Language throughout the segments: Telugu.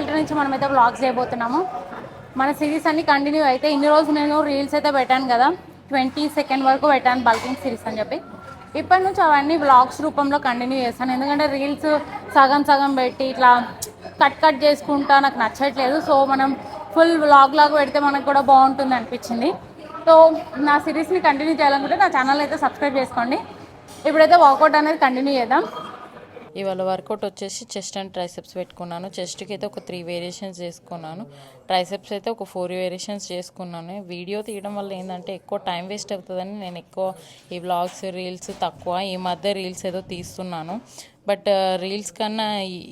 ఇవాళ నుంచి మనమైతే వ్లాగ్స్ చేయబోతున్నాము. మన సిరీస్ అన్ని కంటిన్యూ అయితే ఇన్ని రోజు నేను రీల్స్ అయితే పెట్టాను కదా, 22nd వరకు పెట్టాను బల్కింగ్ సిరీస్ అని చెప్పి. ఇప్పటి నుంచి అవన్నీ వ్లాగ్స్ రూపంలో కంటిన్యూ చేస్తాను. ఎందుకంటే రీల్స్ సగం సగం పెట్టి ఇట్లా కట్ చేసుకుంటా నాకు నచ్చట్లేదు. సో మనం ఫుల్ వ్లాగ్ లాగా పెడితే మనకు కూడా బాగుంటుంది అనిపించింది. సో నా సిరీస్ని కంటిన్యూ చేయాలనుకుంటే నా ఛానల్ అయితే సబ్స్క్రైబ్ చేసుకోండి. ఇప్పుడైతే వర్కౌట్ అనేది కంటిన్యూ చేద్దాం. ఇవాళ వర్కౌట్ వచ్చేసి చెస్ట్ అండ్ ట్రైసెప్స్ పెట్టుకున్నాను. చెస్ట్కి అయితే ఒక 3 వేరియేషన్స్ చేసుకున్నాను. ట్రైసెప్స్ అయితే ఒక 4 వేరియేషన్స్ చేసుకున్నాను. వీడియో తీయడం వల్ల ఏంటంటే ఎక్కువ టైం వేస్ట్ అవుతుందని నేను ఎక్కువ ఈ వ్లాగ్స్ రీల్స్ తక్కువ, ఈ మధ్య రీల్స్ ఏదో తీస్తున్నాను. బట్ రీల్స్ కన్నా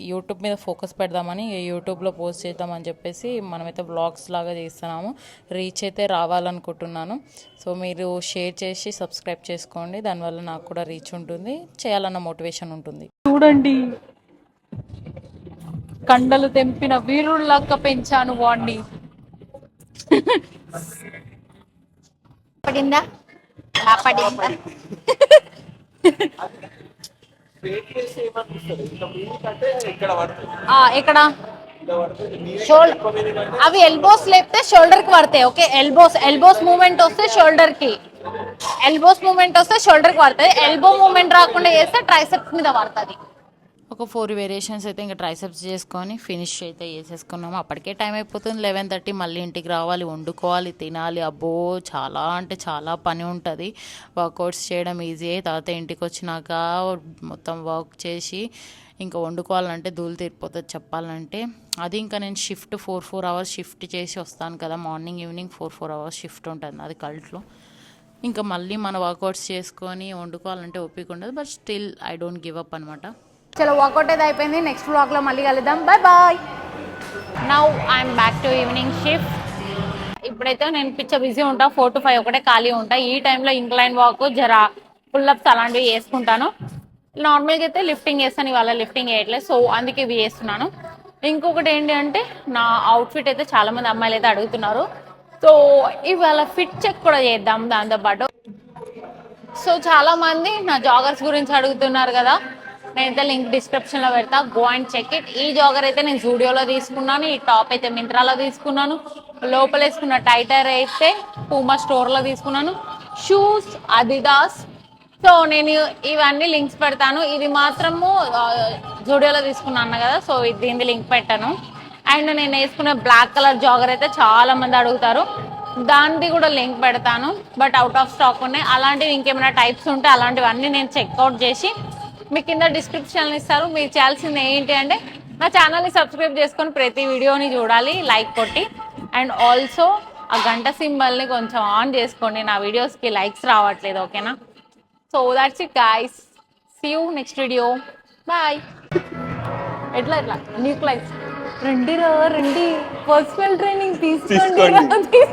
యూట్యూబ్ మీద ఫోకస్ పెడదామని యూట్యూబ్లో పోస్ట్ చేద్దామని చెప్పేసి మనమైతే వ్లాగ్స్ లాగా చేస్తున్నాము. రీచ్ అయితే రావాలనుకుంటున్నాను. సో మీరు షేర్ చేసి సబ్స్క్రైబ్ చేసుకోండి. దానివల్ల నాకు కూడా రీచ్ ఉంటుంది, చేయాలన్న మోటివేషన్ ఉంటుంది. చూడండి, కండలు తెంపిన వీరుల్లాగా పెంచాను వాణ్ణి. పడిందా పడిందా ఇక్కడ అవి ఎల్బోస్ లేపితే షోల్డర్ కి పడతాయి. ఓకే, ఎల్బోస్ మూమెంట్ వస్తే షోల్డర్ కి, ఎల్బోస్ మూమెంట్ వస్తే షోల్డర్ కి పడుతుంది. ఎల్బో మూమెంట్ రాకుండా చేస్తే ట్రైసెప్స్ మీద పడుతుంది. ఒక 4 వేరియేషన్స్ అయితే ఇంకా ట్రైసెప్స్ చేసుకొని ఫినిష్ అయితే చేసేసుకున్నాము. అప్పటికే టైం అయిపోతుంది 11:30. మళ్ళీ ఇంటికి రావాలి, వండుకోవాలి, తినాలి. అబ్బో చాలా అంటే చాలా పని ఉంటుంది. వర్కౌట్స్ చేయడం ఈజీ, తర్వాత ఇంటికి వచ్చినాక మొత్తం వర్క్ చేసి ఇంకా వండుకోవాలంటే ధూళి తీరిపోతుంది చెప్పాలంటే. అది ఇంకా నేను షిఫ్ట్ 4 అవర్స్ షిఫ్ట్ చేసి వస్తాను కదా, మార్నింగ్ ఈవినింగ్ 4 అవర్స్ షిఫ్ట్ ఉంటుంది అది కల్ట్లో. ఇంకా మళ్ళీ మన వర్కౌట్స్ చేసుకొని వండుకోవాలంటే ఓపిక ఉండదు. But still I don't give up అనమాట. చలో వర్కౌట్ అయితే అయిపోయింది. నెక్స్ట్ వ్లాగ్లో మళ్ళీ కలుద్దాం. Bye bye. Now I'm back to evening shift. ఇప్పుడైతే నేను బిజీ ఉంటా, 4 to 5 ఒకటే ఖాళీ ఉంటా. ఈ టైంలో ఇంక్లైన్ వాక్, జరా పుల్అప్స్ అలాంటివి చేసుకుంటాను. నార్మల్గా అయితే లిఫ్టింగ్ చేస్తాను, ఇవాళ లిఫ్టింగ్ చేయట్లేదు, సో అందుకే ఇవి చేస్తున్నాను. ఇంకొకటి ఏంటి అంటే నా అవుట్ఫిట్ అయితే చాలామంది అమ్మాయిలు అయితే అడుగుతున్నారు. సో ఇవాళ ఫిట్ చెక్ కూడా చేద్దాం దాంతోపాటు. సో చాలామంది నా జాగర్స్ గురించి అడుగుతున్నారు కదా, నేనైతే లింక్ డిస్క్రిప్షన్లో పెడతా, గో అండ్ చెక్ ఇట్. ఈ జాగర్ అయితే నేను జూడియోలో తీసుకున్నాను, ఈ టాప్ అయితే మింత్రాలో తీసుకున్నాను, లోపల వేసుకున్న టైటర్ అయితే పూమా స్టోర్లో తీసుకున్నాను, షూస్ అదిదాస్. సో నేను ఇవన్నీ లింక్స్ పెడతాను. ఇది మాత్రము జూడియోలో తీసుకున్నాను కదా, సో దీని లింక్ పెట్టాను. అండ్ నేను వేసుకునే బ్లాక్ కలర్ జాగర్ అయితే చాలా మంది అడుగుతారు, దానిది కూడా లింక్ పెడతాను. బట్ అవుట్ ఆఫ్ స్టాక్ ఉన్నాయి. అలాంటివి ఇంకేమైనా టైప్స్ ఉంటే అలాంటివన్నీ నేను చెక్అవుట్ చేసి మీ కింద డిస్క్రిప్షన్లో ఇస్తారు. మీరు చేయాల్సింది ఏంటి అంటే నా ఛానల్ని సబ్స్క్రైబ్ చేసుకొని ప్రతి వీడియోని చూడాలి, లైక్ కొట్టి. అండ్ ఆల్సో ఆ గంట సింబల్ని కొంచెం ఆన్ చేసుకోండి, నా వీడియోస్కి లైక్స్ రావట్లేదు. ఓకేనా? So that's it guys, see you next video, bye. ఎట్లా న్యూక్లైస్ రండి పర్సనల్ ట్రైనింగ్ తీసుకోండి.